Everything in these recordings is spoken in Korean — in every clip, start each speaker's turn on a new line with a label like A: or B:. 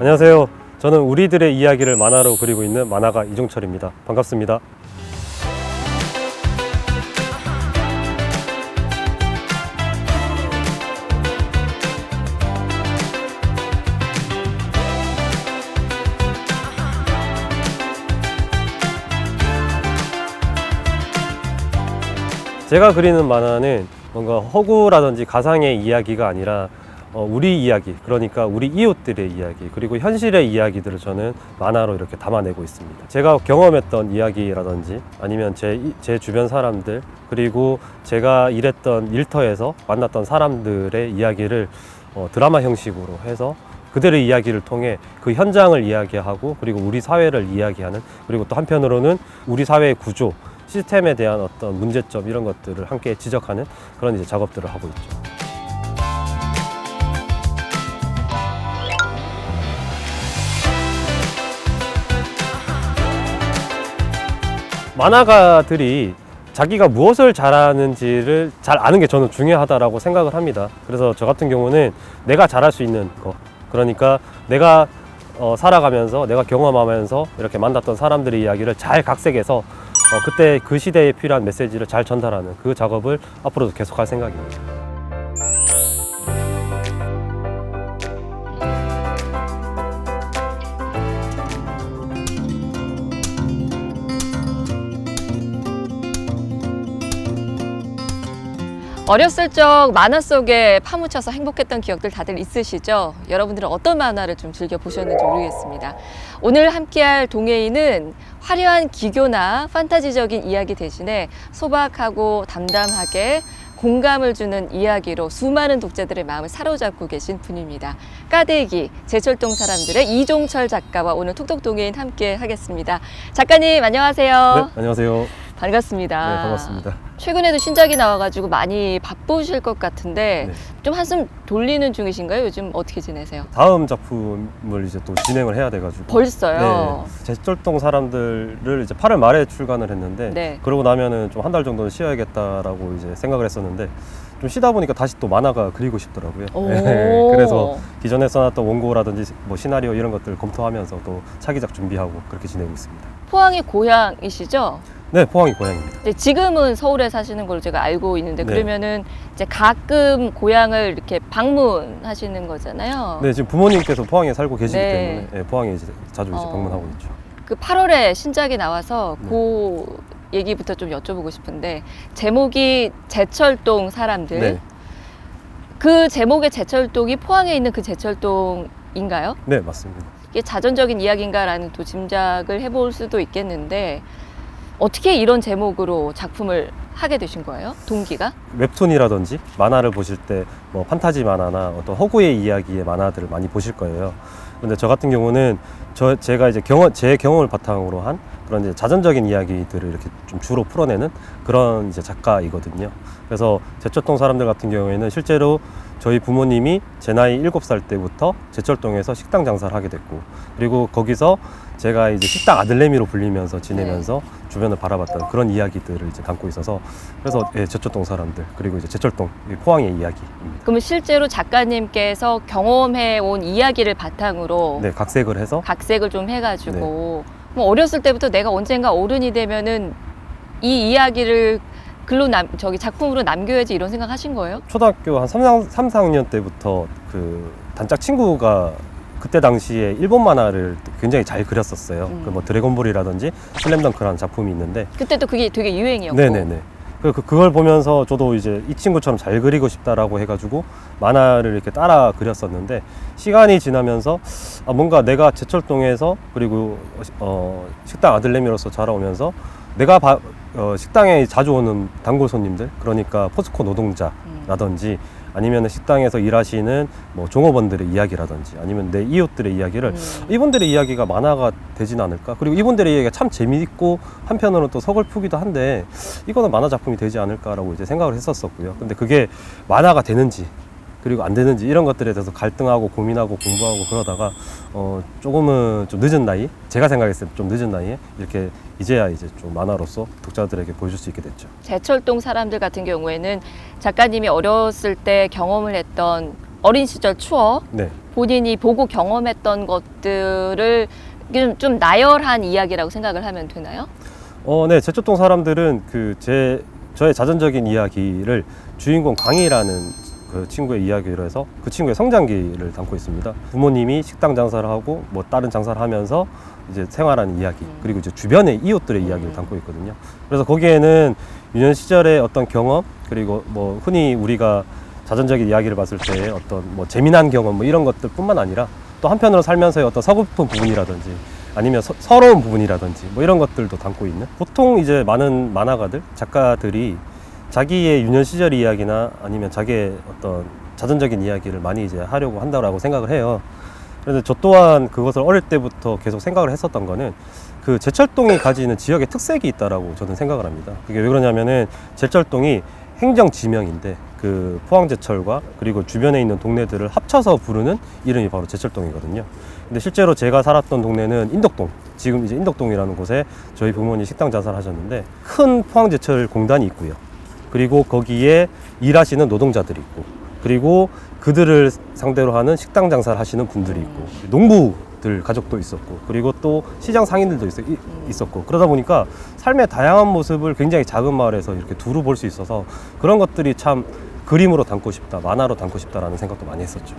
A: 안녕하세요. 저는 우리들의 이야기를 만화로 그리고 있는 만화가 이종철입니다. 반갑습니다. 제가 그리는 만화는 뭔가 허구라든지 가상의 이야기가 아니라 우리 이야기, 그러니까 우리 이웃들의 이야기, 그리고 현실의 이야기들을 저는 만화로 이렇게 담아내고 있습니다. 제가 경험했던 이야기라든지 아니면 제 주변 사람들, 그리고 제가 일했던 일터에서 만났던 사람들의 이야기를 드라마 형식으로 해서 그들의 이야기를 통해 그 현장을 이야기하고, 그리고 우리 사회를 이야기하는, 그리고 또 한편으로는 우리 사회의 구조, 시스템에 대한 어떤 문제점, 이런 것들을 함께 지적하는 그런 이제 작업들을 하고 있죠. 만화가들이 자기가 무엇을 잘하는지를 잘 아는 게 저는 중요하다라고 생각을 합니다. 그래서 저 같은 경우는 내가 잘할 수 있는 거, 그러니까 내가 살아가면서, 내가 경험하면서 이렇게 만났던 사람들의 이야기를 잘 각색해서 그때 그 시대에 필요한 메시지를 잘 전달하는 그 작업을 앞으로도 계속 할 생각입니다.
B: 어렸을 적 만화 속에 파묻혀서 행복했던 기억들 다들 있으시죠? 여러분들은 어떤 만화를 좀 즐겨 보셨는지 모르겠습니다. 오늘 함께할 동해인은 화려한 기교나 판타지적인 이야기 대신에 소박하고 담담하게 공감을 주는 이야기로 수많은 독자들의 마음을 사로잡고 계신 분입니다. 까대기, 제철동 사람들의 이종철 작가와 오늘 톡톡 동해인 함께 하겠습니다. 작가님 안녕하세요.
A: 네, 안녕하세요.
B: 반갑습니다.
A: 네, 반갑습니다.
B: 최근에도 신작이 나와가지고 많이 바쁘실 것 같은데
A: 네.
B: 좀 한숨 돌리는 중이신가요? 요즘 어떻게 지내세요?
A: 다음 작품을 이제 또 진행을 해야 돼가지고.
B: 벌써요?
A: 네, 제철동 사람들을 이제 8월 말에 출간을 했는데,
B: 네.
A: 그러고 나면은 좀 한 달 정도는 쉬어야겠다라고 이제 생각을 했었는데, 좀 쉬다 보니까 다시 또 만화가 그리고 싶더라고요.
B: 오.
A: 네, 그래서 기존에 써놨던 원고라든지 뭐 시나리오 이런 것들을 검토하면서 또 차기작 준비하고 그렇게 지내고 있습니다.
B: 포항이 고향이시죠?
A: 네, 포항이 고향입니다.
B: 근데 지금은 서울에 사시는 걸로 제가 알고 있는데
A: 네.
B: 그러면은 이제 가끔 고향을 이렇게 방문하시는 거잖아요.
A: 네, 지금 부모님께서 포항에 살고 계시기
B: 네.
A: 때문에 네, 포항에 이제 자주 이제 방문하고 있죠.
B: 그 8월에 신작이 나와서
A: 네.
B: 그 얘기부터 좀 여쭤보고 싶은데 제목이 제철동 사람들.
A: 네,
B: 그 제목의 제철동이 포항에 있는 그 제철동인가요?
A: 네, 맞습니다.
B: 이게 자전적인 이야기인가라는 또 짐작을 해볼 수도 있겠는데 어떻게 이런 제목으로 작품을 하게 되신 거예요? 동기가?
A: 웹툰이라든지 만화를 보실 때 뭐 판타지 만화나 어떤 허구의 이야기의 만화들을 많이 보실 거예요. 근데 저 같은 경우는 제가 이제 제 경험을 바탕으로 한 그런 이제 자전적인 이야기들을 이렇게 좀 주로 풀어내는 그런 이제 작가이거든요. 그래서 제철동 사람들 같은 경우에는 실제로 저희 부모님이 제 나이 7살 때부터 제철동에서 식당 장사를 하게 됐고, 그리고 거기서 제가 이제 식당 아들내미로 불리면서 지내면서 주변을 바라봤던 그런 이야기들을 이제 담고 있어서, 그래서 예, 제철동 사람들, 그리고 이제 제철동 포항의 이야기입니다.
B: 그러면 실제로 작가님께서 경험해 온 이야기를 바탕으로
A: 네, 각색을 해서
B: 각색을 좀 해가지고 뭐 어렸을 때부터 내가 언젠가 어른이 되면은 이 이야기를 작품으로 남겨야지 이런 생각 하신 거예요?
A: 초등학교 한 3, 4학년 때부터 그 단짝 친구가 그때 당시에 일본 만화를 굉장히 잘 그렸었어요. 그 뭐 드래곤볼이라든지 슬램덩크라는 작품이 있는데,
B: 그때도 그게 되게 유행이었고.
A: 네네네. 그걸 보면서 저도 이제 이 친구처럼 잘 그리고 싶다라고 해가지고 만화를 이렇게 따라 그렸었는데, 시간이 지나면서 뭔가 내가 제철동에서, 그리고 식당 아들내미로서 자라오면서 내가 식당에 자주 오는 단골 손님들, 그러니까 포스코 노동자라든지 아니면 식당에서 일하시는 뭐 종업원들의 이야기라든지 아니면 내 이웃들의 이야기를 이분들의 이야기가 만화가 되진 않을까, 그리고 이분들의 이야기가 참 재미있고 한편으로는 또 서글프기도 한데 이거는 만화 작품이 되지 않을까라고 이제 생각을 했었었고요. 근데 그게 만화가 되는지 그리고 안 되는지 이런 것들에 대해서 갈등하고 고민하고 공부하고 그러다가 조금은 좀 늦은 나이, 제가 생각했을 때 좀 늦은 나이에 이렇게 이제야 이제 좀 만화로서 독자들에게 보여줄 수 있게 됐죠.
B: 제철동 사람들 같은 경우에는 작가님이 어렸을 때 경험을 했던 어린 시절 추억,
A: 네.
B: 본인이 보고 경험했던 것들을 좀 나열한 이야기라고 생각을 하면 되나요?
A: 네, 제초동 사람들은 저의 자전적인 이야기를 주인공 강희라는 그 친구의 이야기로 해서 그 친구의 성장기를 담고 있습니다. 부모님이 식당 장사를 하고 뭐 다른 장사를 하면서 이제 생활하는 이야기, 그리고 이제 주변의 이웃들의 이야기를 담고 있거든요. 그래서 거기에는 유년 시절의 어떤 경험, 그리고 뭐 흔히 우리가 자전적인 이야기를 봤을 때 어떤 뭐 재미난 경험 뭐 이런 것들뿐만 아니라 또 한편으로 살면서의 어떤 서글픈 부분이라든지 아니면 서러운 부분이라든지 뭐 이런 것들도 담고 있는, 보통 이제 많은 만화가들, 작가들이 자기의 유년 시절 이야기나 아니면 자기의 어떤 자전적인 이야기를 많이 이제 하려고 한다고 생각을 해요. 그래서 저 또한 그것을 어릴 때부터 계속 생각을 했었던 거는 그 제철동이 가지는 지역의 특색이 있다라고 저는 생각을 합니다. 그게 왜 그러냐면은 제철동이 행정 지명인데 그 포항제철과 그리고 주변에 있는 동네들을 합쳐서 부르는 이름이 바로 제철동이거든요. 근데 실제로 제가 살았던 동네는 인덕동, 지금 이제 인덕동이라는 곳에 저희 부모님 식당 장사를 하셨는데 큰 포항제철 공단이 있고요. 그리고 거기에 일하시는 노동자들이 있고, 그리고 그들을 상대로 하는 식당 장사를 하시는 분들이 있고, 농부들 가족도 있었고, 그리고 또 시장 상인들도 있었고, 그러다 보니까 삶의 다양한 모습을 굉장히 작은 마을에서 이렇게 두루 볼 수 있어서 그런 것들이 참 그림으로 담고 싶다, 만화로 담고 싶다라는 생각도 많이 했었죠.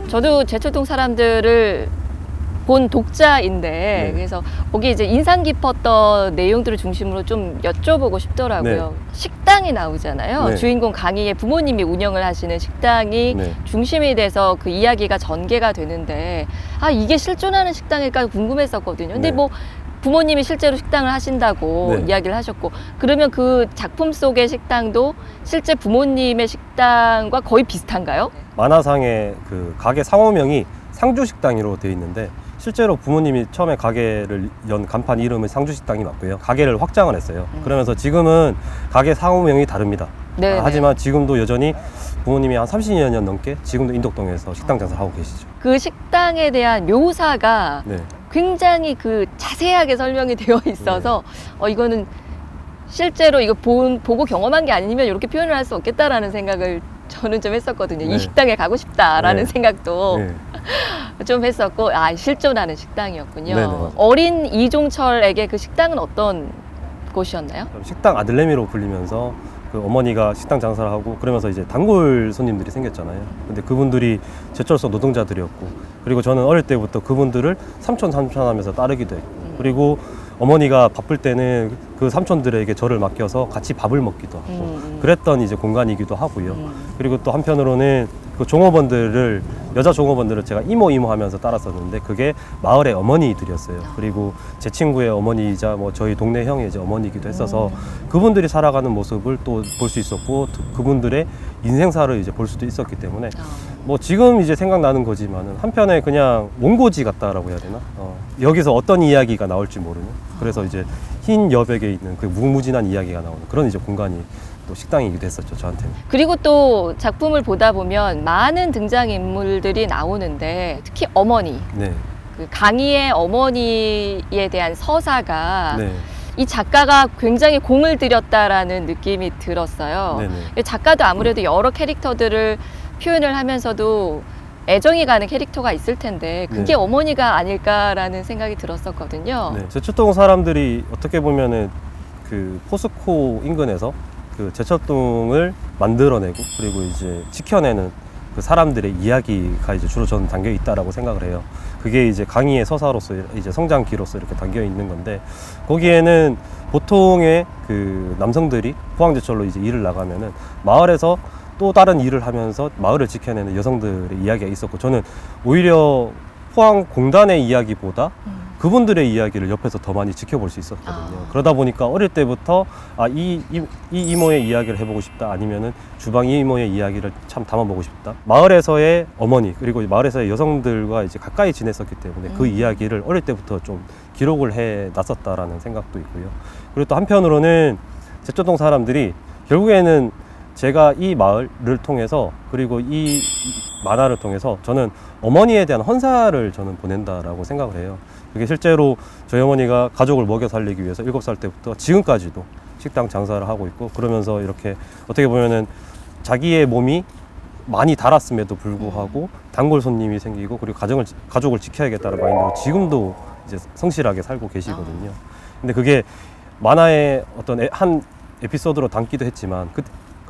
B: 저도 제철동 사람들을 본 독자인데
A: 네.
B: 그래서 거기 이제 인상 깊었던 내용들을 중심으로 좀 여쭤보고 싶더라고요.
A: 네.
B: 식당이 나오잖아요.
A: 네.
B: 주인공 강희의 부모님이 운영을 하시는 식당이
A: 네.
B: 중심이 돼서 그 이야기가 전개가 되는데, 아, 이게 실존하는 식당일까 궁금했었거든요. 근데
A: 네.
B: 뭐 부모님이 실제로 식당을 하신다고
A: 네.
B: 이야기를 하셨고, 그러면 그 작품 속의 식당도 실제 부모님의 식당과 거의 비슷한가요?
A: 만화상의 그 가게 상호명이 상주식당으로 되어 있는데, 실제로 부모님이 처음에 가게를 연 간판 이름은 상주식당이 맞고요. 가게를 확장을 했어요. 그러면서 지금은 가게 상호명이 다릅니다.
B: 네.
A: 하지만 지금도 여전히 부모님이 한 30년 넘게 지금도 인덕동에서 식당 장사를 하고 계시죠.
B: 그 식당에 대한 묘사가
A: 네.
B: 굉장히 그 자세하게 설명이 되어 있어서 이거는 실제로 이거 보고 경험한 게 아니면 이렇게 표현을 할 수 없겠다라는 생각을 저는 좀 했었거든요.
A: 네.
B: 이 식당에 가고 싶다라는
A: 네.
B: 생각도
A: 네.
B: 좀 했었고, 아, 실존하는 식당이었군요.
A: 네네, 맞아요.
B: 어린 이종철에게 그 식당은 어떤 곳이었나요?
A: 식당 아들내미로 불리면서 그 어머니가 식당 장사를 하고 그러면서 이제 단골 손님들이 생겼잖아요. 근데 그분들이 제철소 노동자들이었고, 그리고 저는 어릴 때부터 그분들을 삼촌 하면서 따르기도 했고, 그리고 어머니가 바쁠 때는 그 삼촌들에게 저를 맡겨서 같이 밥을 먹기도 하고 그랬던 이제 공간이기도 하고요. 그리고 또 한편으로는 그 종업원들을, 여자 종업원들을 제가 이모 하면서 따랐었는데 그게 마을의 어머니들이었어요. 그리고 제 친구의 어머니이자 뭐 저희 동네 형의 이제 어머니이기도 했어서 그분들이 살아가는 모습을 또 볼 수 있었고, 그분들의 인생사를 이제 볼 수도 있었기 때문에 뭐 지금 이제 생각나는 거지만은 한편에 그냥 원고지 같다라고 해야 되나? 여기서 어떤 이야기가 나올지 모르는, 그래서 이제 흰 여백에 있는 그 무궁무진한 이야기가 나오는 그런 이제 공간이 또 식당이기도 했었죠, 저한테는.
B: 그리고 또 작품을 보다 보면 많은 등장인물들이 나오는데 특히 어머니,
A: 네.
B: 그 강희의 어머니에 대한 서사가
A: 네.
B: 이 작가가 굉장히 공을 들였다라는 느낌이 들었어요.
A: 네네.
B: 작가도 아무래도 여러 캐릭터들을 표현을 하면서도 애정이 가는 캐릭터가 있을 텐데 그게
A: 네.
B: 어머니가 아닐까라는 생각이 들었었거든요.
A: 네. 제철동 사람들이 어떻게 보면은 그 포스코 인근에서 그 제철동을 만들어내고 그리고 이제 지켜내는 그 사람들의 이야기가 이제 주로 저는 담겨 있다라고 생각을 해요. 그게 이제 강희의 서사로서 이제 성장기로서 이렇게 담겨 있는 건데, 거기에는 보통의 그 남성들이 포항제철로 이제 일을 나가면은 마을에서 또 다른 일을 하면서 마을을 지켜내는 여성들의 이야기가 있었고, 저는 오히려 포항 공단의 이야기보다 그분들의 이야기를 옆에서 더 많이 지켜볼 수 있었거든요. 그러다 보니까 어릴 때부터 이 이모의 이야기를 해보고 싶다, 아니면은 주방 이 이모의 이야기를 참 담아보고 싶다. 마을에서의 어머니 그리고 마을에서의 여성들과 이제 가까이 지냈었기 때문에 그 이야기를 어릴 때부터 좀 기록을 해 놨었다라는 생각도 있고요. 그리고 또 한편으로는 제철동 사람들이 결국에는 제가 이 마을을 통해서 그리고 이 만화를 통해서 저는 어머니에 대한 헌사를 저는 보낸다라고 생각을 해요. 그게 실제로 저희 어머니가 가족을 먹여 살리기 위해서 7살 때부터 지금까지도 식당 장사를 하고 있고, 그러면서 이렇게 어떻게 보면은 자기의 몸이 많이 달았음에도 불구하고 단골 손님이 생기고, 그리고 가족을 지켜야겠다는 마인드로 지금도 이제 성실하게 살고 계시거든요. 근데 그게 만화의 어떤 한 에피소드로 담기도 했지만, 그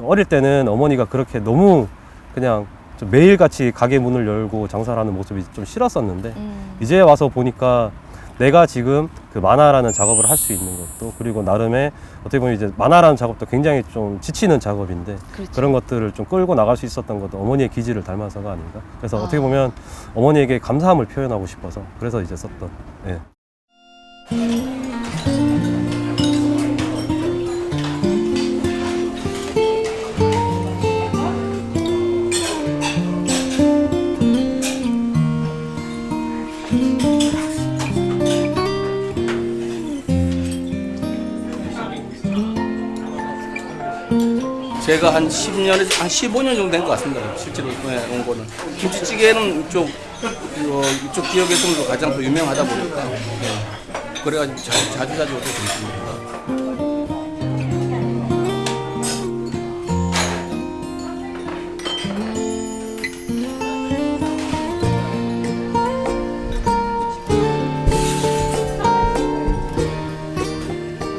A: 어릴 때는 어머니가 그렇게 너무 그냥 좀 매일같이 가게 문을 열고 장사를 하는 모습이 좀 싫었었는데, 이제 와서 보니까 내가 지금 그 만화라는 작업을 할 수 있는 것도, 그리고 나름의 어떻게 보면 이제 만화라는 작업도 굉장히 좀 지치는 작업인데,
B: 그렇죠.
A: 그런 것들을 좀 끌고 나갈 수 있었던 것도 어머니의 기질을 닮아서가 아닌가. 그래서 어떻게 보면 어머니에게 감사함을 표현하고 싶어서 그래서 이제 썼던. 예.
C: 제가 한 10년에서 한 15년 정도 된 것 같습니다. 실제로 온 거는. 김치찌개는 이쪽 지역에서도 가장 또 유명하다 보니까 그래가지고 자주 오게 됐습니다.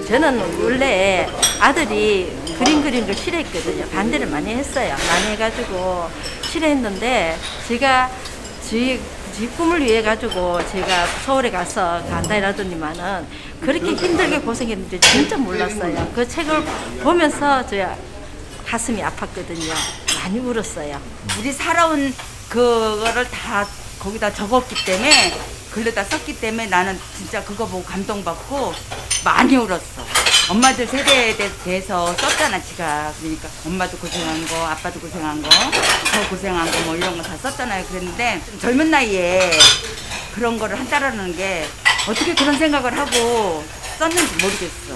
D: 저는 원래 아들이 그림 그리는 걸 싫어했거든요. 반대를 많이 했어요. 많이 해가지고 싫어했는데, 제가 제 꿈을 위해 가지고 제가 서울에 가서 간다 이러더니만은 그렇게 힘들게 고생했는데 진짜 몰랐어요. 그 책을 보면서 저 가슴이 아팠거든요. 많이 울었어요.
E: 우리 살아온 그거를 다 거기다 적었기 때문에, 글로다 썼기 때문에 나는 진짜 그거 보고 감동받고 많이 울었어. 엄마들 세대에 대해서 썼잖아, 지가. 그러니까 엄마도 고생한 거, 아빠도 고생한 거, 저 고생한 거 뭐 이런 거 다 썼잖아요. 그랬는데 젊은 나이에 그런 거를 한다라는 게 어떻게 그런 생각을 하고 썼는지 모르겠어.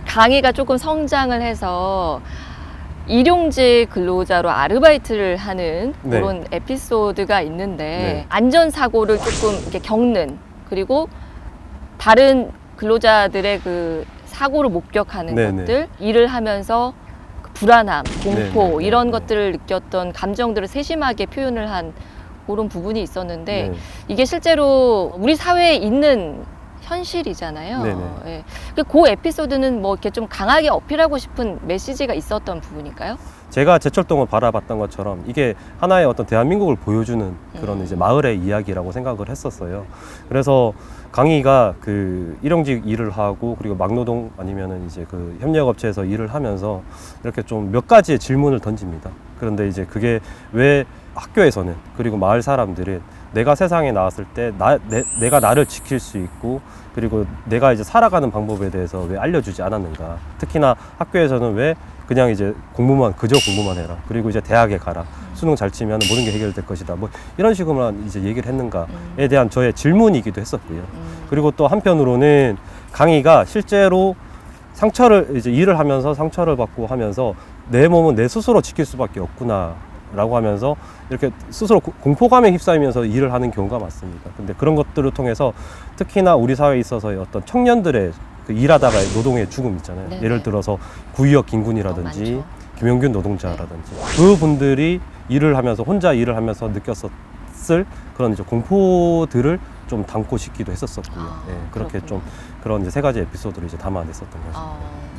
B: 강희가 조금 성장을 해서 일용직 근로자로 아르바이트를 하는
A: 네.
B: 그런 에피소드가 있는데,
A: 네.
B: 안전사고를 조금 이렇게 겪는, 그리고 다른 근로자들의 그 사고를 목격하는
A: 네, 네.
B: 것들, 일을 하면서 그 불안함, 공포,
A: 네, 네,
B: 이런
A: 네.
B: 것들을 느꼈던 감정들을 세심하게 표현을 한 그런 부분이 있었는데,
A: 네.
B: 이게 실제로 우리 사회에 있는 현실이잖아요.
A: 네네.
B: 예. 그 에피소드는 뭐 이렇게 좀 강하게 어필하고 싶은 메시지가 있었던 부분일까요?
A: 제가 제철동을 바라봤던 것처럼 이게 하나의 어떤 대한민국을 보여주는 그런 이제 마을의 이야기라고 생각을 했었어요. 그래서 강희가 그 일용직 일을 하고, 그리고 막노동 아니면은 이제 그 협력업체에서 일을 하면서 이렇게 좀 몇 가지의 질문을 던집니다. 그런데 이제 그게 왜 학교에서는, 그리고 마을 사람들은 내가 세상에 나왔을 때 내가 나를 지킬 수 있고, 그리고 내가 이제 살아가는 방법에 대해서 왜 알려주지 않았는가. 특히나 학교에서는 왜 그냥 이제 그저 공부만 해라. 그리고 이제 대학에 가라. 수능 잘 치면 모든 게 해결될 것이다. 뭐 이런 식으로만 이제 얘기를 했는가에 대한 저의 질문이기도 했었고요. 그리고 또 한편으로는 강희가 실제로 이제 일을 하면서 상처를 받고 하면서 내 몸은 내 스스로 지킬 수밖에 없구나 라고 하면서 이렇게 스스로 공포감에 휩싸이면서 일을 하는 경우가 많습니다. 근데 그런 것들을 통해서 특히나 우리 사회에 있어서의 어떤 청년들의 그 일하다가의 노동의 죽음 있잖아요.
B: 네네.
A: 예를 들어서 구의역 김군이라든지
B: 많죠.
A: 김용균 노동자라든지 그분들이 일을 하면서, 혼자 일을 하면서 느꼈었을 그런 이제 공포들을 좀 담고 싶기도 했었었고요.
B: 아,
A: 예, 그렇게
B: 그렇구나.
A: 좀 그런 이제 세 가지 에피소드를 이제 담아냈었던 거죠.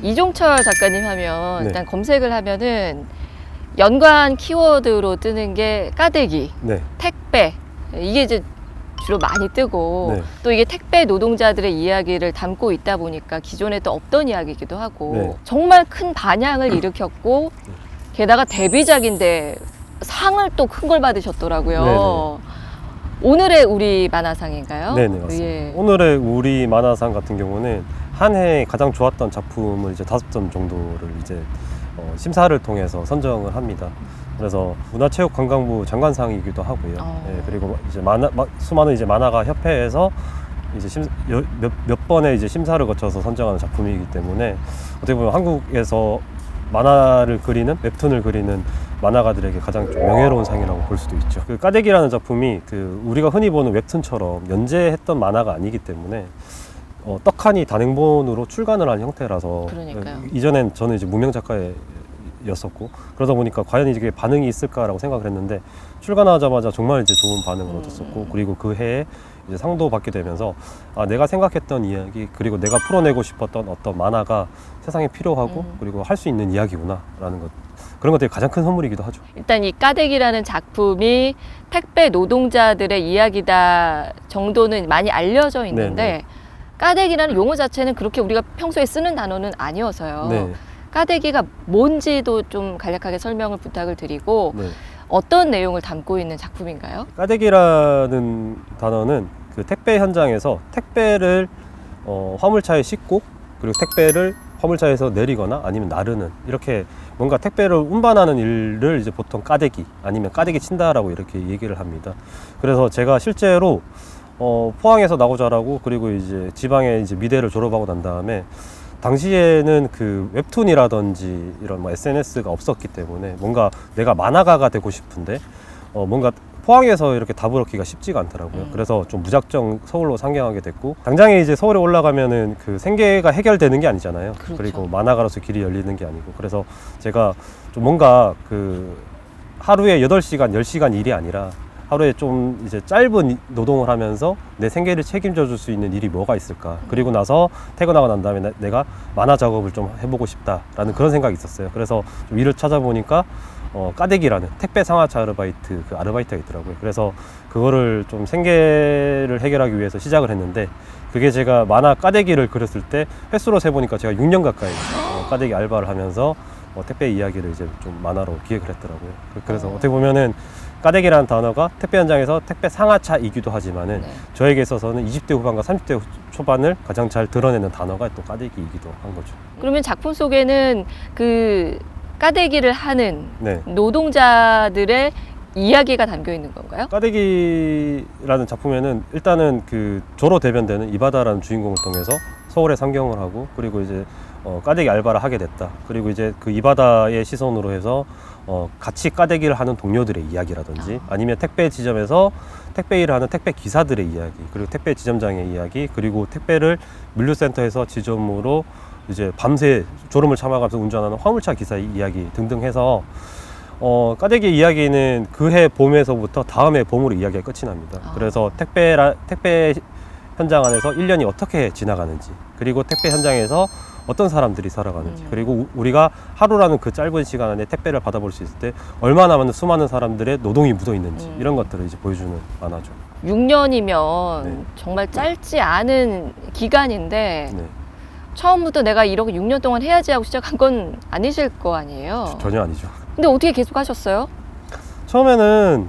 B: 이종철 작가님 하면
A: 네.
B: 일단 검색을 하면은 연관 키워드로 뜨는 게 까대기,
A: 네,
B: 택배, 이게 이제 주로 많이 뜨고
A: 네.
B: 또 이게 택배 노동자들의 이야기를 담고 있다 보니까 기존에 또 없던 이야기이기도 하고
A: 네.
B: 정말 큰 반향을 일으켰고 게다가 데뷔작인데 상을 또 큰 걸 받으셨더라고요.
A: 네네.
B: 오늘의 우리 만화상인가요?
A: 네네, 맞습니다.
B: 예.
A: 오늘의 우리 만화상 같은 경우는 한 해 가장 좋았던 작품을 이제 5점 정도를 이제 심사를 통해서 선정을 합니다. 그래서 문화체육관광부 장관상이기도 하고요. 예, 그리고 이제 수많은 이제 만화가 협회에서 이제 몇 번의 이제 심사를 거쳐서 선정하는 작품이기 때문에 어떻게 보면 한국에서 만화를 그리는 웹툰을 그리는 만화가들에게 가장 좀 명예로운 상이라고 볼 수도 있죠. 그 까대기라는 작품이 그 우리가 흔히 보는 웹툰처럼 연재했던 만화가 아니기 때문에 떡하니 단행본으로 출간을 한 형태라서
B: 그러니까요.
A: 이전엔 저는 이제 무명 작가였었고 그러다 보니까 과연 이게 반응이 있을까라고 생각을 했는데 출간하자마자 정말 이제 좋은 반응을 얻었었고 그리고 그 해에 이제 상도 받게 되면서 아, 내가 생각했던 이야기 그리고 내가 풀어내고 싶었던 어떤 만화가 세상에 필요하고 그리고 할 수 있는 이야기구나라는 것 그런 것들이 가장 큰 선물이기도 하죠.
B: 일단 이 까대기라는 작품이 택배 노동자들의 이야기다 정도는 많이 알려져 있는데
A: 네네.
B: 까대기라는 용어 자체는 그렇게 우리가 평소에 쓰는 단어는 아니어서요.
A: 네.
B: 까대기가 뭔지도 좀 간략하게 설명을 부탁을 드리고
A: 네.
B: 어떤 내용을 담고 있는 작품인가요?
A: 까대기라는 단어는 그 택배 현장에서 택배를 화물차에 싣고 그리고 택배를 화물차에서 내리거나 아니면 나르는 이렇게 뭔가 택배를 운반하는 일을 이제 보통 까대기 아니면 까대기 친다라고 이렇게 얘기를 합니다. 그래서 제가 실제로 포항에서 나고 자라고 그리고 이제 지방에 이제 미대를 졸업하고 난 다음에 당시에는 그 웹툰이라든지 이런 뭐 SNS가 없었기 때문에 뭔가 내가 만화가가 되고 싶은데 뭔가 포항에서 이렇게 다부럽기가 쉽지가 않더라고요. 그래서 좀 무작정 서울로 상경하게 됐고 당장에 이제 서울에 올라가면은 그 생계가 해결되는 게 아니잖아요.
B: 그렇죠.
A: 그리고 만화가로서 길이 열리는 게 아니고 그래서 제가 좀 뭔가 그 하루에 8시간, 10시간 일이 아니라 하루에 좀 이제 짧은 노동을 하면서 내 생계를 책임져 줄 수 있는 일이 뭐가 있을까. 그리고 나서 퇴근하고 난 다음에 내가 만화 작업을 좀 해보고 싶다라는 그런 생각이 있었어요. 그래서 좀 일을 찾아보니까 까대기라는 택배 상하차 아르바이트 그 아르바이트가 있더라고요. 그래서 그거를 좀 생계를 해결하기 위해서 시작을 했는데 그게 제가 만화 까대기를 그렸을 때 횟수로 세보니까 제가 6년 가까이 까대기 알바를 하면서 택배 이야기를 이제 좀 만화로 기획을 했더라고요. 그래서 어떻게 보면은 까대기라는 단어가 택배 현장에서 택배 상하차이기도 하지만은
B: 네.
A: 저에게 있어서는 20대 후반과 30대 초반을 가장 잘 드러내는 단어가 또 까대기이기도 한 거죠.
B: 그러면 작품 속에는 그 까대기를 하는
A: 네.
B: 노동자들의 이야기가 담겨 있는 건가요?
A: 까대기라는 작품에는 일단은 그 조로 대변되는 이바다라는 주인공을 통해서 서울에 상경을 하고 그리고 이제 까대기 알바를 하게 됐다. 그리고 이제 그 이바다의 시선으로 해서 같이 까대기를 하는 동료들의 이야기라든지 아니면 택배 지점에서 택배 일을 하는 택배 기사들의 이야기 그리고 택배 지점장의 이야기 그리고 택배를 물류센터에서 지점으로 이제 밤새 졸음을 참아가면서 운전하는 화물차 기사의 이야기 등등 해서 까대기 이야기는 그 해 봄에서부터 다음 해 봄으로 이야기가 끝이 납니다. 그래서 택배 현장 안에서 1년이 어떻게 지나가는지 그리고 택배 현장에서 어떤 사람들이 살아가는지 그리고 우리가 하루라는 그 짧은 시간 안에 택배를 받아볼 수 있을 때 얼마나 많은 수많은 사람들의 노동이 묻어 있는지 이런 것들을 이제 보여주는 만화죠.
B: 6년이면
A: 네.
B: 정말 짧지 않은 기간인데
A: 네,
B: 처음부터 내가 이렇게 6년 동안 해야지 하고 시작한 건 아니실 거 아니에요?
A: 전혀 아니죠.
B: 근데 어떻게 계속 하셨어요?
A: 처음에는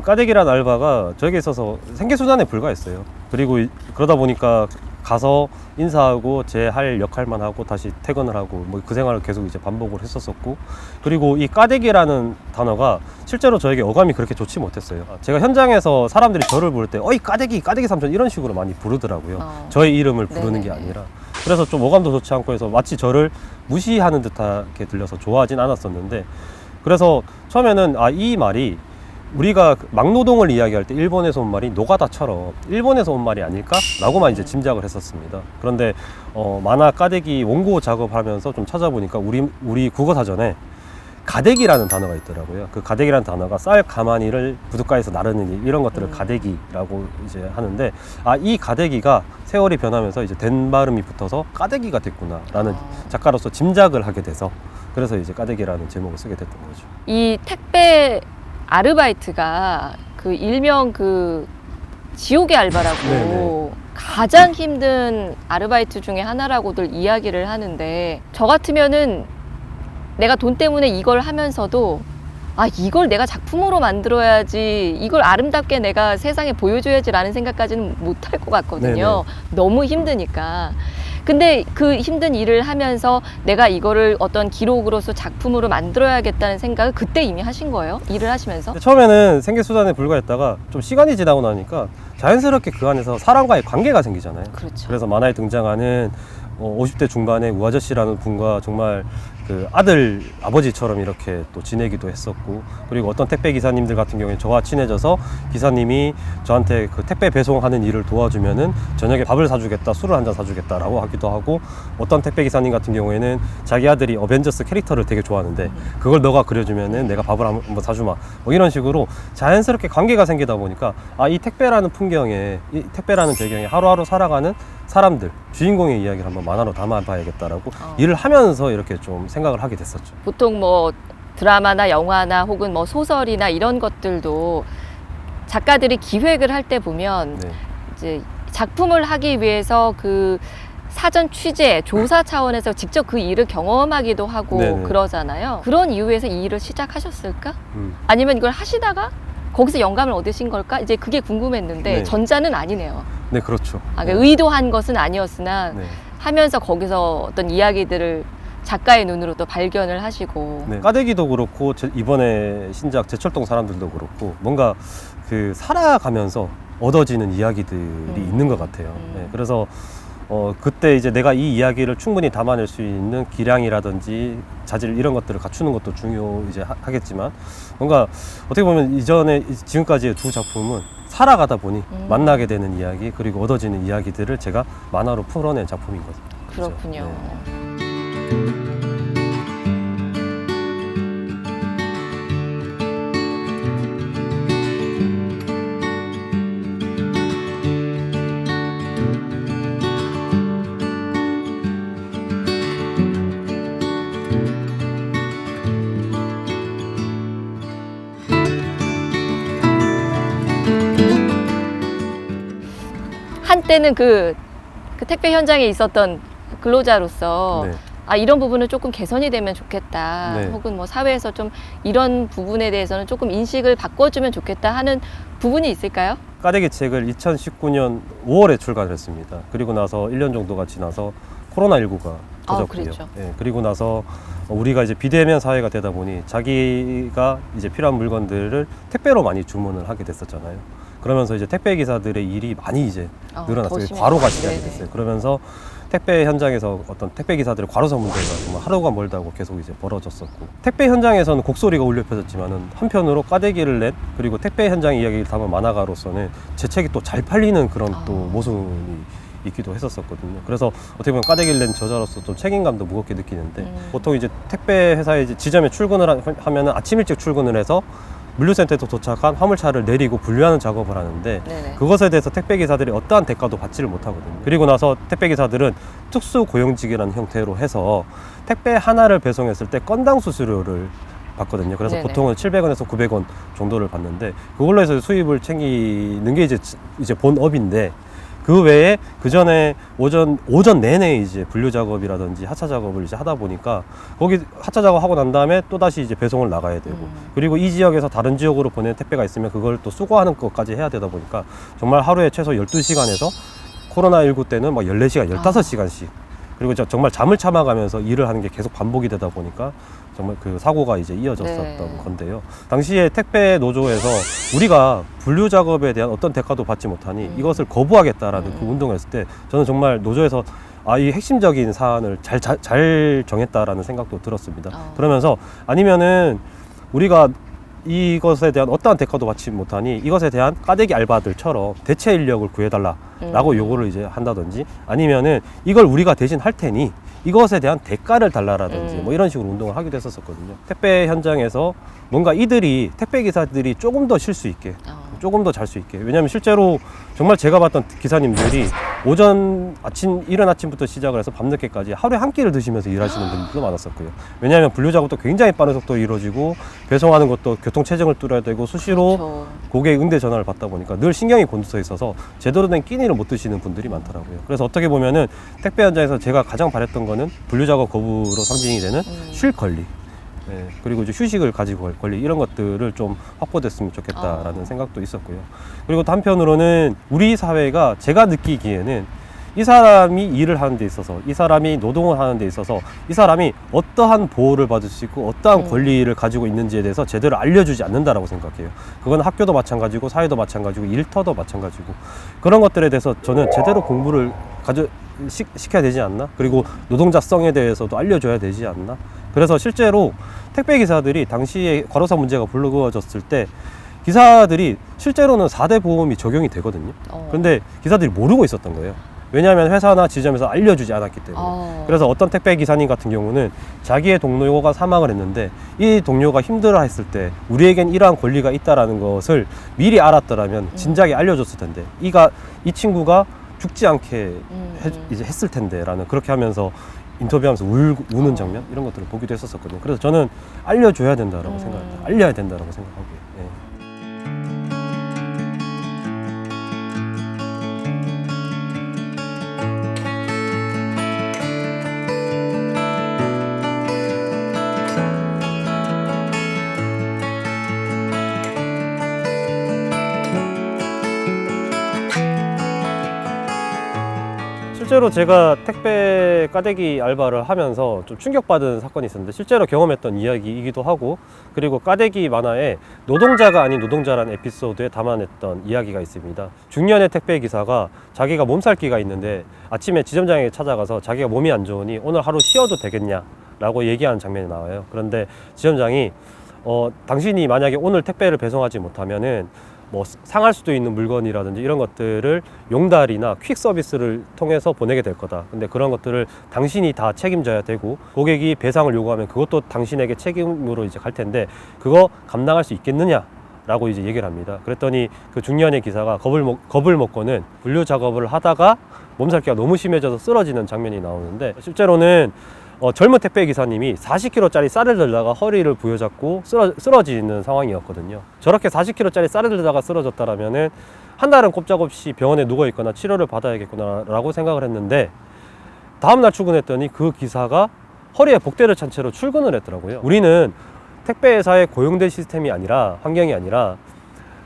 A: 까대기라는 알바가 저에게 있어서 생계수단에 불과했어요. 그리고 그러다 보니까 가서 인사하고 제 할 역할만 하고 다시 퇴근을 하고 뭐 그 생활을 계속 이제 반복을 했었었고 그리고 이 까대기라는 단어가 실제로 저에게 어감이 그렇게 좋지 못했어요. 제가 현장에서 사람들이 저를 부를 때 어이 까대기 삼촌 이런 식으로 많이 부르더라고요. 저의 이름을 부르는 게
B: 네네네.
A: 아니라 그래서 좀 어감도 좋지 않고 해서 마치 저를 무시하는 듯하게 들려서 좋아하진 않았었는데 그래서 처음에는 이 말이 우리가 막노동을 이야기할 때 일본에서 온 말이 노가다처럼 일본에서 온 말이 아닐까라고만 이제 짐작을 했었습니다. 그런데 만화 까대기 원고 작업하면서 좀 찾아보니까 우리 국어사전에 가대기라는 단어가 있더라고요. 그 가대기라는 단어가 쌀 가마니를 부둣가에서 나르는 일 이런 것들을 가대기라고 이제 하는데 이 가대기가 세월이 변하면서 이제 된 발음이 붙어서 까대기가 됐구나라는 작가로서 짐작을 하게 돼서 그래서 이제 까대기라는 제목을 쓰게 됐던 거죠.
B: 이 택배 아르바이트가 그 일명 그 지옥의 알바라고
A: 네네.
B: 가장 힘든 아르바이트 중에 하나라고들 이야기를 하는데 저 같으면은 내가 돈 때문에 이걸 하면서도 아 이걸 내가 작품으로 만들어야지 이걸 아름답게 내가 세상에 보여줘야지라는 생각까지는 못할 것 같거든요. 너무 힘드니까. 근데 그 힘든 일을 하면서 내가 이거를 어떤 기록으로서 작품으로 만들어야겠다는 생각을 그때 이미 하신 거예요? 일을 하시면서?
A: 처음에는 생계수단에 불과했다가 좀 시간이 지나고 나니까 자연스럽게 그 안에서 사람과의 관계가 생기잖아요.
B: 그렇죠.
A: 그래서 만화에 등장하는 50대 중반의 우아저씨라는 분과 정말 그 아들 아버지처럼 이렇게 또 지내기도 했었고, 그리고 어떤 택배 기사님들 같은 경우에 저와 친해져서 기사님이 저한테 그 택배 배송하는 일을 도와주면은 저녁에 밥을 사주겠다, 술을 한잔 사주겠다라고 하기도 하고, 어떤 택배 기사님 같은 경우에는 자기 아들이 어벤져스 캐릭터를 되게 좋아하는데 그걸 너가 그려주면은 내가 밥을 한번 사주마, 뭐 이런 식으로 자연스럽게 관계가 생기다 보니까 아, 이 택배라는 풍경에, 이 택배라는 배경에 하루하루 살아가는 사람들, 주인공의 이야기를 한번 만화로 담아봐야겠다라고 일을 하면서 이렇게 좀 생각을 하게 됐었죠.
B: 보통 뭐 드라마나 영화나 혹은 뭐 소설이나 이런 것들도 작가들이 기획을 할 때 보면
A: 네.
B: 이제 작품을 하기 위해서 그 사전 취재, 조사 차원에서 직접 그 일을 경험하기도 하고
A: 네네.
B: 그러잖아요. 그런 이유에서 이 일을 시작하셨을까?
A: 음.
B: 아니면 이걸 하시다가 거기서 영감을 얻으신 걸까? 이제 그게 궁금했는데
A: 네.
B: 전자는 아니네요.
A: 네, 그렇죠.
B: 아, 그러니까 의도한 것은 아니었으나
A: 네.
B: 하면서 거기서 어떤 이야기들을 작가의 눈으로 또 발견을 하시고
A: 네. 까대기도 그렇고 이번에 신작 제철동 사람들도 그렇고 뭔가 그 살아가면서 얻어지는 이야기들이 있는 것 같아요. 네. 그래서 그때 이제 내가 이 이야기를 충분히 담아낼 수 있는 기량이라든지 자질 이런 것들을 갖추는 것도 중요 이제 하겠지만, 뭔가 어떻게 보면 이전에 지금까지의 두 작품은 살아가다 보니 만나게 되는 이야기, 그리고 얻어지는 이야기들을 제가 만화로 풀어낸 작품인 거죠.
B: 그렇군요.
A: 네.
B: 한때는 그 택배 현장에 있었던 근로자로서
A: 네.
B: 아 이런 부분은 조금 개선이 되면 좋겠다.
A: 네.
B: 혹은 뭐 사회에서 좀 이런 부분에 대해서는 조금 인식을 바꿔주면 좋겠다 하는 부분이 있을까요?
A: 까대기 책을 2019년 5월에 출간을 했습니다. 그리고 나서 1년 정도가 지나서 코로나19가 터졌고요.
B: 그랬죠.
A: 예, 그리고 나서 우리가 이제 비대면 사회가 되다 보니 자기가 이제 필요한 물건들을 택배로 많이 주문을 하게 됐었잖아요. 그러면서 이제 택배 기사들의 일이 많이 이제 늘어났어요.
B: 더
A: 과로가
B: 심해졌죠.
A: 시작이
B: 네네.
A: 됐어요. 그러면서 택배 현장에서 어떤 택배 기사들의 과로사 문제가 정말 하루가 멀다고 계속 이제 벌어졌었고, 택배 현장에서는 곡소리가 울려 퍼졌지만은 한편으로 까대기를 낸, 그리고 택배 현장 이야기를 담은 만화가로서는 제 책이 또 잘 팔리는 그런 또 모순이 있기도 했었거든요. 그래서 어떻게 보면 까대기를 낸 저자로서 좀 책임감도 무겁게 느끼는데, 보통 이제 택배 회사에 이제 지점에 출근을 하면은 아침 일찍 출근을 해서 물류센터에 도착한 화물차를 내리고 분류하는 작업을 하는데,
B: 네네.
A: 그것에 대해서 택배기사들이 어떠한 대가도 받지를 못하거든요. 그리고 나서 택배기사들은 특수고용직이라는 형태로 해서 택배 하나를 배송했을 때 건당 수수료를 받거든요. 그래서
B: 네네.
A: 보통은 700원에서 900원 정도를 받는데, 그걸로 해서 수입을 챙기는 게 이제 본업인데, 그 외에 그 전에 오전 내내 이제 분류 작업이라든지 하차 작업을 이제 하다 보니까, 거기 하차 작업 하고 난 다음에 또 다시 이제 배송을 나가야 되고, 그리고 이 지역에서 다른 지역으로 보내는 택배가 있으면 그걸 또 수거하는 것까지 해야 되다 보니까 정말 하루에 최소 12시간에서 코로나19 때는 막 14시간, 15시간씩, 그리고 정말 잠을 참아가면서 일을 하는 게 계속 반복이 되다 보니까 정말 그 사고가 이제 이어졌었던
B: 네.
A: 건데요. 당시에 택배 노조에서 우리가 분류 작업에 대한 어떤 대가도 받지 못하니 이것을 거부하겠다라는 그 운동을 했을 때, 저는 정말 노조에서 이 핵심적인 사안을 잘 정했다라는 생각도 들었습니다. 그러면서 아니면은 우리가 이것에 대한 어떠한 대가도 받지 못하니 이것에 대한 까대기 알바들처럼 대체 인력을 구해달라라고 요구를 이제 한다든지, 아니면은 이걸 우리가 대신 할 테니 이것에 대한 대가를 달라라든지 뭐 이런 식으로 운동을 하기도 했었거든요. 택배 현장에서 뭔가 택배 기사들이 조금 더 쉴 수 있게, 조금 더 잘 수 있게. 왜냐하면 실제로 정말 제가 봤던 기사님들이 아침 이른 아침부터 시작을 해서 밤늦게까지 하루에 한 끼를 드시면서 일하시는 분들도 많았었고요. 왜냐하면 분류 작업도 굉장히 빠른 속도로 이루어지고 배송하는 것도 교통 체증을 뚫어야 되고 수시로
B: 그렇죠.
A: 고객 응대 전화를 받다 보니까 늘 신경이 곤두서 있어서 제대로 된 끼니를 못 드시는 분들이 많더라고요. 그래서 어떻게 보면은 택배 현장에서 제가 가장 바랬던 거는 분류 작업 거부로 상징이 되는 쉴 권리. 네, 그리고 이제 휴식을 가지고 갈 권리 이런 것들을 좀 확보됐으면 좋겠다라는 생각도 있었고요. 그리고 또 한편으로는 우리 사회가 제가 느끼기에는 이 사람이 일을 하는 데 있어서 이 사람이 노동을 하는 데 있어서 이 사람이 어떠한 보호를 받을 수 있고 어떠한 권리를 가지고 있는지에 대해서 제대로 알려주지 않는다라고 생각해요. 그건 학교도 마찬가지고 사회도 마찬가지고 일터도 마찬가지고 그런 것들에 대해서 저는 제대로 공부를 시켜야 되지 않나? 그리고 노동자성에 대해서도 알려줘야 되지 않나? 그래서 실제로 택배 기사들이 당시에 과로사 문제가 불거졌을 때 기사들이 실제로는 4대 보험이 적용이 되거든요. 근데 기사들이 모르고 있었던 거예요. 왜냐하면 회사나 지점에서 알려주지 않았기 때문에. 그래서 어떤 택배 기사님 같은 경우는 자기의 동료가 사망을 했는데 이 동료가 힘들어 했을 때 우리에겐 이러한 권리가 있다라는 것을 미리 알았더라면 진작에 알려줬을 텐데 이 친구가 죽지 않게 이제 했을 텐데 라는 그렇게 하면서 인터뷰하면서 우는 장면 이런 것들을 보기도 했었거든요. 그래서 저는 알려줘야 된다라고 생각합니다. 알려야 된다라고 생각하고요. 예. 실제로 제가 택배 까대기 알바를 하면서 좀 충격받은 사건이 있었는데 실제로 경험했던 이야기이기도 하고 그리고 까대기 만화에 노동자가 아닌 노동자라는 에피소드에 담아냈던 이야기가 있습니다. 중년의 택배 기사가 자기가 몸살기가 있는데 아침에 지점장에게 찾아가서 자기가 몸이 안 좋으니 오늘 하루 쉬어도 되겠냐 라고 얘기하는 장면이 나와요. 그런데 지점장이 당신이 만약에 오늘 택배를 배송하지 못하면은 뭐 상할 수도 있는 물건이라든지 이런 것들을 용달이나 퀵 서비스를 통해서 보내게 될 거다. 근데 그런 것들을 당신이 다 책임져야 되고 고객이 배상을 요구하면 그것도 당신에게 책임으로 이제 갈 텐데 그거 감당할 수 있겠느냐? 라고 이제 얘기를 합니다. 그랬더니 그 중년의 기사가 겁을 먹고는 분류 작업을 하다가 몸살기가 너무 심해져서 쓰러지는 장면이 나오는데 실제로는 젊은 택배 기사님이 40kg짜리 쌀을 들다가 허리를 부여잡고 쓰러지는 상황이었거든요. 저렇게 40kg짜리 쌀을 들다가 쓰러졌다라면은 한 달은 꼼짝없이 병원에 누워 있거나 치료를 받아야겠구나라고 생각을 했는데 다음날 출근했더니 그 기사가 허리에 복대를 찬 채로 출근을 했더라고요. 우리는 택배 회사에 고용된 시스템이 아니라 환경이 아니라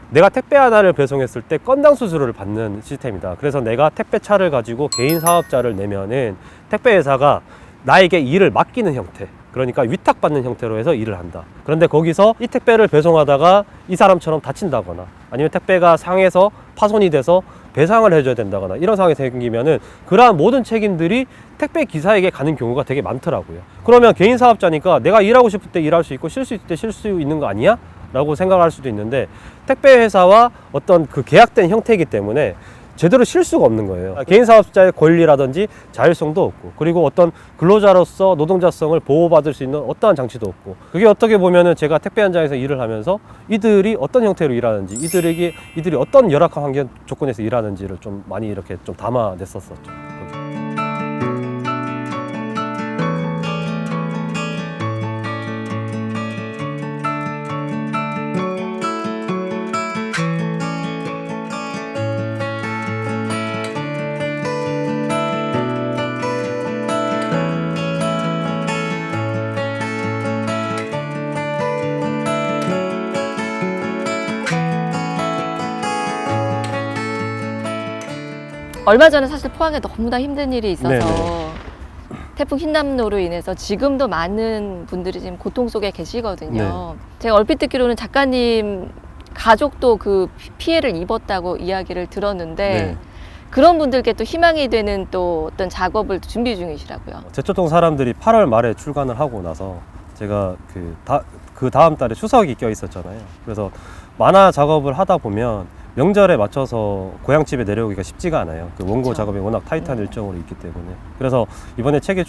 A: 내가 택배 하나를 배송했을 때 건당 수수료를 받는 시스템이다. 그래서 내가 택배차를 가지고 개인 사업자를 내면은 택배 회사가 나에게 일을 맡기는 형태, 그러니까 위탁받는 형태로 해서 일을 한다. 그런데 거기서 이 택배를 배송하다가 이 사람처럼 다친다거나 아니면 택배가 상해서 파손이 돼서 배상을 해줘야 된다거나 이런 상황이 생기면은 그러한 모든 책임들이 택배 기사에게 가는 경우가 되게 많더라고요. 그러면 개인 사업자니까 내가 일하고 싶을 때 일할 수 있고 쉴 수 있을 때 쉴 수 있는 거 아니야? 라고 생각할 수도 있는데 택배 회사와 어떤 그 계약된 형태이기 때문에 제대로 쉴 수가 없는 거예요. 개인 사업자의 권리라든지 자율성도 없고 그리고 어떤 근로자로서 노동자성을 보호받을 수 있는 어떠한 장치도 없고 그게 어떻게 보면은 제가 택배 현장에서 일을 하면서 이들이 어떤 형태로 일하는지 이들이 어떤 열악한 환경 조건에서 일하는지를 좀 많이 이렇게 좀 담아냈었었죠.
B: 얼마 전에 사실 포항에 너무나 힘든 일이 있어서
A: 네네.
B: 태풍 흰남노로 인해서 지금도 많은 분들이 지금 고통 속에 계시거든요.
A: 네.
B: 제가 얼핏 듣기로는 작가님 가족도 그 피해를 입었다고 이야기를 들었는데
A: 네.
B: 그런 분들께 또 희망이 되는 또 어떤 작업을 준비 중이시라고요.
A: 제초동 사람들이 8월 말에 출간을 하고 나서 제가 그 다음 달에 추석이 껴 있었잖아요. 그래서 만화 작업을 하다 보면 명절에 맞춰서 고향집에 내려오기가 쉽지가 않아요. 그 원고
B: 그렇죠.
A: 작업이 워낙 타이트한 일정으로 있기 때문에. 그래서 이번에 책이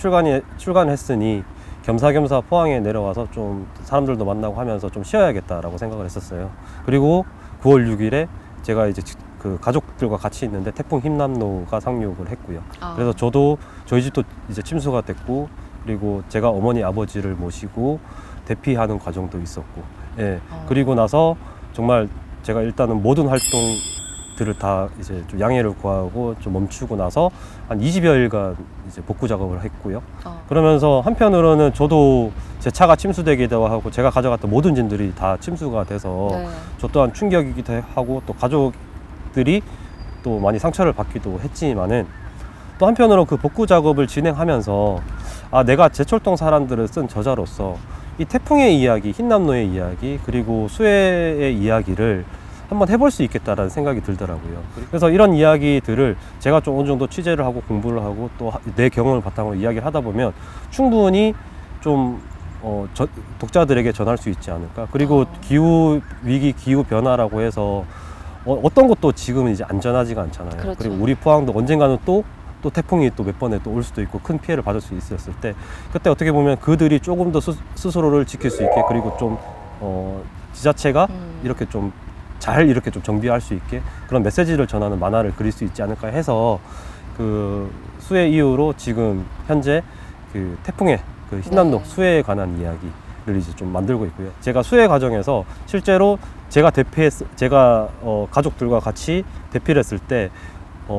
A: 출간했으니 겸사겸사 포항에 내려와서 좀 사람들도 만나고 하면서 좀 쉬어야겠다라고 생각을 했었어요. 그리고 9월 6일에 제가 이제 그 가족들과 같이 있는데 태풍 흰남노가 상륙을 했고요.
B: 아.
A: 그래서 저희 집도 이제 침수가 됐고, 그리고 제가 어머니 아버지를 모시고 대피하는 과정도 있었고, 예. 그리고 나서 정말 제가 일단은 모든 활동들을 다 이제 좀 양해를 구하고 좀 멈추고 나서 한 20여일간 이제 복구 작업을 했고요. 그러면서 한편으로는 저도 제 차가 침수되기도 하고 제가 가져갔던 모든 짐들이 다 침수가 돼서
B: 네.
A: 저 또한 충격이기도 하고 또 가족들이 또 많이 상처를 받기도 했지만은 또 한편으로 그 복구 작업을 진행하면서 아, 내가 제철동 사람들을 쓴 저자로서 이 태풍의 이야기, 흰남노의 이야기, 그리고 수해의 이야기를 한번 해볼 수 있겠다라는 생각이 들더라고요. 그래서 이런 이야기들을 제가 좀 어느 정도 취재를 하고 공부를 하고 또 내 경험을 바탕으로 이야기를 하다 보면 충분히 좀 독자들에게 전할 수 있지 않을까. 그리고 기후 위기, 기후 변화라고 해서 어떤 것도 지금은 이제 안전하지가 않잖아요.
B: 그렇죠.
A: 그리고 우리 포항도 언젠가는 또 태풍이 또 몇 번에 또 올 수도 있고 큰 피해를 받을 수 있었을 때 그때 어떻게 보면 그들이 조금 더 스스로를 지킬 수 있게 그리고 좀 지자체가 이렇게 좀 잘 이렇게 좀 정비할 수 있게 그런 메시지를 전하는 만화를 그릴 수 있지 않을까 해서 그 수해 이후로 지금 현재 그 태풍의 그 흰남노
B: 네.
A: 수해에 관한 이야기를 이제 좀 만들고 있고요. 제가 수해 과정에서 실제로 제가 가족들과 같이 대피를 했을 때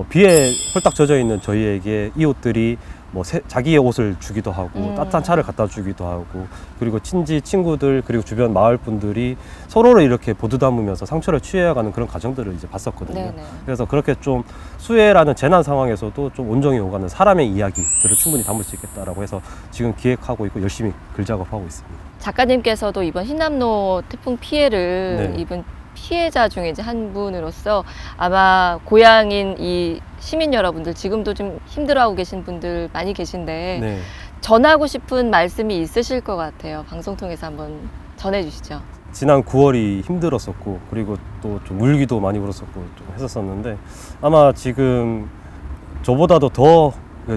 A: 비에 홀딱 젖어 있는 저희에게 이웃들이 뭐 자기의 옷을 주기도 하고 따뜻한 차를 갖다 주기도 하고 그리고 친구들 그리고 주변 마을 분들이 서로를 이렇게 보드담으면서 상처를 취해가는 그런 과정들을 이제 봤었거든요.
B: 네네.
A: 그래서 그렇게 좀 수해라는 재난 상황에서도 좀 온정이 오가는 사람의 이야기들을 충분히 담을 수 있겠다라고 해서 지금 기획하고 있고 열심히 글 작업하고 있습니다.
B: 작가님께서도 이번 흰남노 태풍 피해를
A: 네.
B: 입은 피해자 중에 이제 한 분으로서 아마 고향인 이 시민 여러분들 지금도 좀 힘들어하고 계신 분들 많이 계신데
A: 네.
B: 전하고 싶은 말씀이 있으실 것 같아요. 방송 통해서 한번 전해주시죠.
A: 지난 9월이 힘들었었고 그리고 또 좀 울기도 많이 울었었고 좀 했었었는데 아마 지금 저보다도 더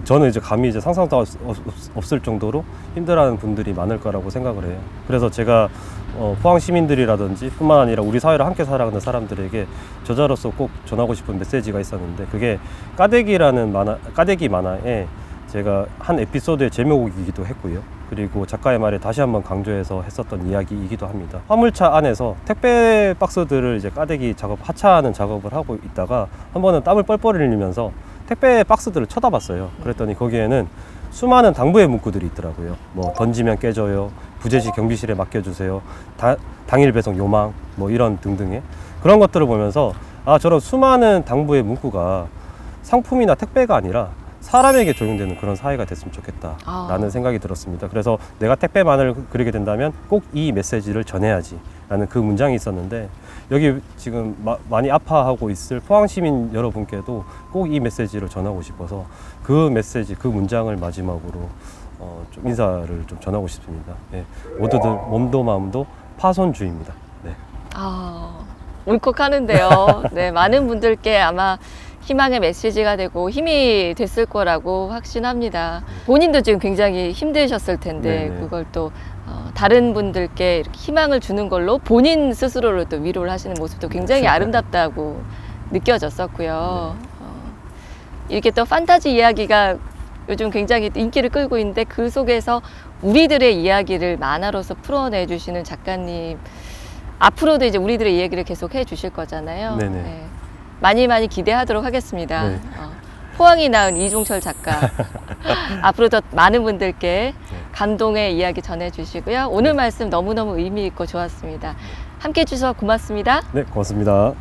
A: 저는 이제 감히 이제 상상도 없을 정도로 힘들어하는 분들이 많을 거라고 생각을 해요. 그래서 제가 포항 시민들이라든지 뿐만 아니라 우리 사회를 함께 살아가는 사람들에게 저자로서 꼭 전하고 싶은 메시지가 있었는데 그게 까대기 만화에 제가 한 에피소드의 제목이기도 했고요. 그리고 작가의 말에 다시 한번 강조해서 했었던 이야기이기도 합니다. 화물차 안에서 택배 박스들을 이제 까대기 하차하는 작업을 하고 있다가 한 번은 땀을 뻘뻘 흘리면서 택배 박스들을 쳐다봤어요. 그랬더니 거기에는 수많은 당부의 문구들이 있더라고요. 뭐 던지면 깨져요, 부재시 경비실에 맡겨주세요, 당일 배송 요망, 뭐 이런 등등의 그런 것들을 보면서 아, 저런 수많은 당부의 문구가 상품이나 택배가 아니라 사람에게 적용되는 그런 사회가 됐으면 좋겠다라는 생각이 들었습니다. 그래서 내가 택배만을 그리게 된다면 꼭 이 메시지를 전해야지라는 그 문장이 있었는데 여기 지금 많이 아파하고 있을 포항 시민 여러분께도 꼭 이 메시지를 전하고 싶어서 그 메시지, 그 문장을 마지막으로 좀 인사를 좀 전하고 싶습니다. 예, 모두들 몸도 마음도 파손주의입니다. 네.
B: 울컥하는데요. 네, 많은 분들께 아마 희망의 메시지가 되고 힘이 됐을 거라고 확신합니다. 본인도 지금 굉장히 힘드셨을 텐데
A: 네네.
B: 그걸 또 다른 분들께 이렇게 희망을 주는 걸로 본인 스스로를 또 위로를 하시는 모습도 굉장히 아름답다고 느껴졌었고요. 이렇게 또 판타지 이야기가 요즘 굉장히 인기를 끌고 있는데 그 속에서 우리들의 이야기를 만화로서 풀어내 주시는 작가님 앞으로도 이제 우리들의 이야기를 계속 해 주실 거잖아요.
A: 네네.
B: 네. 많이 기대하도록 하겠습니다.
A: 네.
B: 포항이 낳은 이종철 작가 앞으로 더 많은 분들께 감동의 이야기 전해주시고요. 오늘 말씀 너무너무 의미 있고 좋았습니다. 함께해 주셔서 고맙습니다.
A: 네, 고맙습니다.